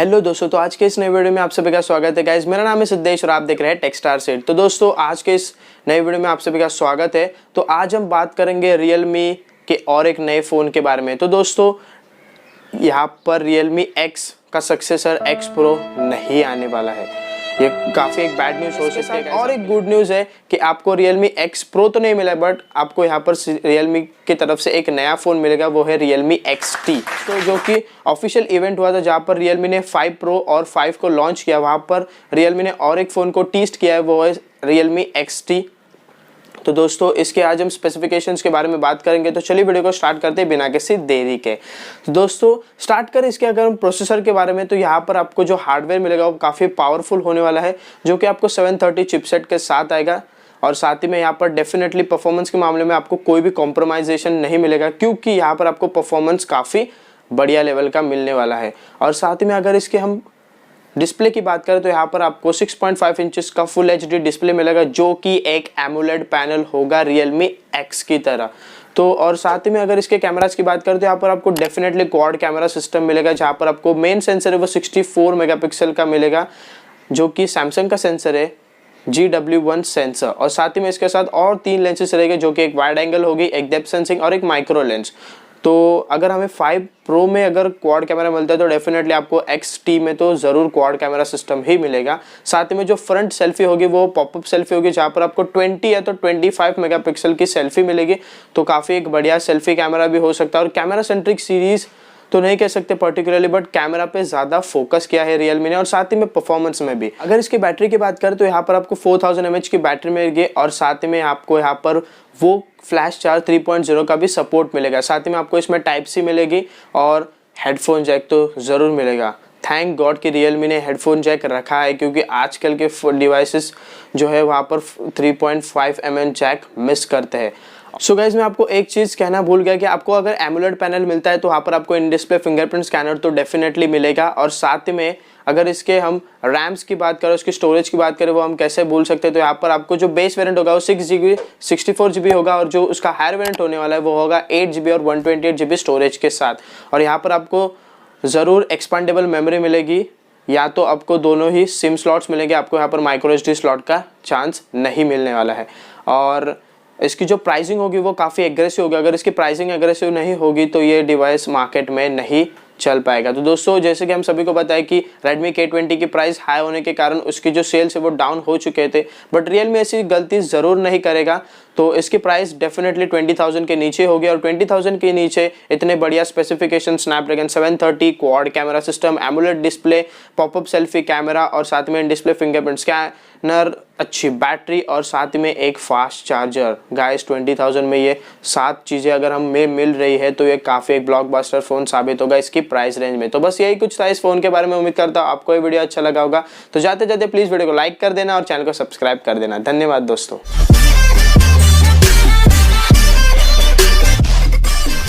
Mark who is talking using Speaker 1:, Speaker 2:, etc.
Speaker 1: Hello दोस्तों, तो आज के इस नए वीडियो में आप सभी का स्वागत है गाइस। मेरा नाम है सिद्धेश और आप देख रहे हैं टेक्स्टार सेट। तो दोस्तों, आज के इस नए वीडियो में आप सभी का स्वागत है। तो आज हम बात करेंगे Realme के और एक नए फ़ोन के बारे में। तो दोस्तों, यहाँ पर Realme X का सक्सेसर X Pro नहीं आने वाला है। ये काफ़ी एक बैड न्यूज़ हो सकती है। और एक गुड न्यूज़ है कि आपको Realme X Pro तो नहीं मिला, बट आपको यहाँ पर Realme की तरफ से एक नया फ़ोन मिलेगा, वो है Realme XT। तो जो कि ऑफिशियल इवेंट हुआ था जहाँ पर Realme ने 5 Pro और 5 को लॉन्च किया, वहाँ पर Realme ने और एक फ़ोन को टीस्ट किया है, वो है Realme XT। तो दोस्तों, इसके आज हम स्पेसिफिकेशंस के बारे में बात करेंगे। तो चलिए वीडियो को स्टार्ट करते हैं बिना किसी देरी के। तो दोस्तों, स्टार्ट करें इसके अगर हम प्रोसेसर के बारे में, तो यहाँ पर आपको जो हार्डवेयर मिलेगा वो काफ़ी पावरफुल होने वाला है, जो कि आपको 730 चिपसेट के साथ आएगा। और साथ ही में यहाँ पर डेफिनेटली परफॉर्मेंस के मामले में आपको कोई भी कॉम्प्रोमाइजेशन नहीं मिलेगा, क्योंकि यहाँ पर आपको परफॉर्मेंस काफ़ी बढ़िया लेवल का मिलने वाला है। और साथ ही में अगर इसके हम डिस्प्ले की बात करें तो यहाँ पर आपको 6.5 इंचेस का फुल एचडी डिस्प्ले मिलेगा, जो कि एक एमोलेड पैनल होगा Realme X की तरह। तो और साथ ही में अगर इसके कैमरास की बात करें तो यहाँ पर आपको डेफिनेटली क्वाड कैमरा सिस्टम मिलेगा, जहाँ पर आपको मेन सेंसर है वो 64 मेगापिक्सल का मिलेगा, जो कि सैमसंग का सेंसर है GW1 सेंसर। और साथ ही में इसके साथ और 3 लेंसेज रहेंगे, जो कि एक वाइड एंगल होगी, एक डेप्थ सेंसिंग और एक माइक्रो लेंस। तो अगर हमें 5 Pro में अगर क्वाड कैमरा मिलता है तो डेफिनेटली आपको XT में तो ज़रूर क्वाड कैमरा सिस्टम ही मिलेगा। साथ ही में जो फ्रंट सेल्फी होगी वो पॉपअप सेल्फी होगी, जहाँ पर आपको 20 या तो 25 मेगापिक्सल की सेल्फी मिलेगी। तो काफ़ी एक बढ़िया सेल्फी कैमरा भी हो सकता है। और कैमरा सेंट्रिक सीरीज़ तो नहीं कह सकते पर्टिकुलरली, बट कैमरा पे ज़्यादा फोकस किया है Realme ने। और साथ ही में परफॉर्मेंस में भी अगर इसकी बैटरी की बात करें तो यहाँ पर आपको 4000 mAh की बैटरी मिलेगी। और साथ ही में आपको यहाँ पर वो फ्लैश चार्ज 3.0 का भी सपोर्ट मिलेगा। साथ ही में आपको इसमें टाइप सी मिलेगी और हेडफोन जैक तो ज़रूर मिलेगा। थैंक गॉड कि Realme ने हेडफोन जैक रखा है, क्योंकि आजकल के डिवाइसेस जो है वहाँ पर 3.5 mm जैक मिस करते हैं। सो गाइज, मैं आपको एक चीज़ कहना भूल गया कि आपको अगर एमोलेड पैनल मिलता है तो वहाँ पर आपको इन डिस्प्ले फिंगरप्रिंट स्कैनर तो डेफिनेटली मिलेगा। और साथ ही में अगर इसके हम रैम्स की बात करें, उसकी स्टोरेज की बात करें, वो हम कैसे भूल सकते हैं। तो यहाँ पर आपको जो बेस वेरिएंट होगा वो 6GB 64GB होगा, और जो उसका हायर वेरिएंट होने वाला है वो होगा 8GB और 128GB स्टोरेज के साथ। और यहाँ पर आपको ज़रूर एक्सपांडेबल मेमोरी मिलेगी, या तो आपको दोनों ही सिम स्लॉट्स मिलेंगे। आपको यहाँ पर माइक्रो SD स्लॉट का चांस नहीं मिलने वाला है। और इसकी जो प्राइसिंग होगी वो काफ़ी एग्रेसिव होगी। अगर इसकी प्राइसिंग एग्रेसिव नहीं होगी तो ये डिवाइस मार्केट में नहीं चल पाएगा। तो दोस्तों, जैसे कि हम सभी को पता है कि Redmi K20 की प्राइस हाई होने के कारण उसकी जो सेल्स है वो डाउन हो चुके थे, बट Realme ऐसी गलती ज़रूर नहीं करेगा। तो इसकी प्राइस डेफिनेटली 20,000 के नीचे होगी। और 20,000 के नीचे इतने बढ़िया specification, Snapdragon 730, quad camera system, AMOLED display, popup selfie camera और साथ में डिस्प्ले फिंगरप्रिंट स्कैनर, अच्छी बैटरी और साथ में एक फास्ट चार्जर। गाइस, 20,000 में ये 7 चीज़ें अगर हमें मिल रही है तो ये काफ़ी एक ब्लॉकबस्टर फ़ोन साबित होगा इसकी प्राइस रेंज में। तो बस यही कुछ था इस फ़ोन के बारे में। उम्मीद करता हूँ आपको ये वीडियो अच्छा लगा होगा। तो जाते जाते प्लीज़ वीडियो को लाइक कर देना और चैनल को सब्सक्राइब कर देना। धन्यवाद दोस्तों।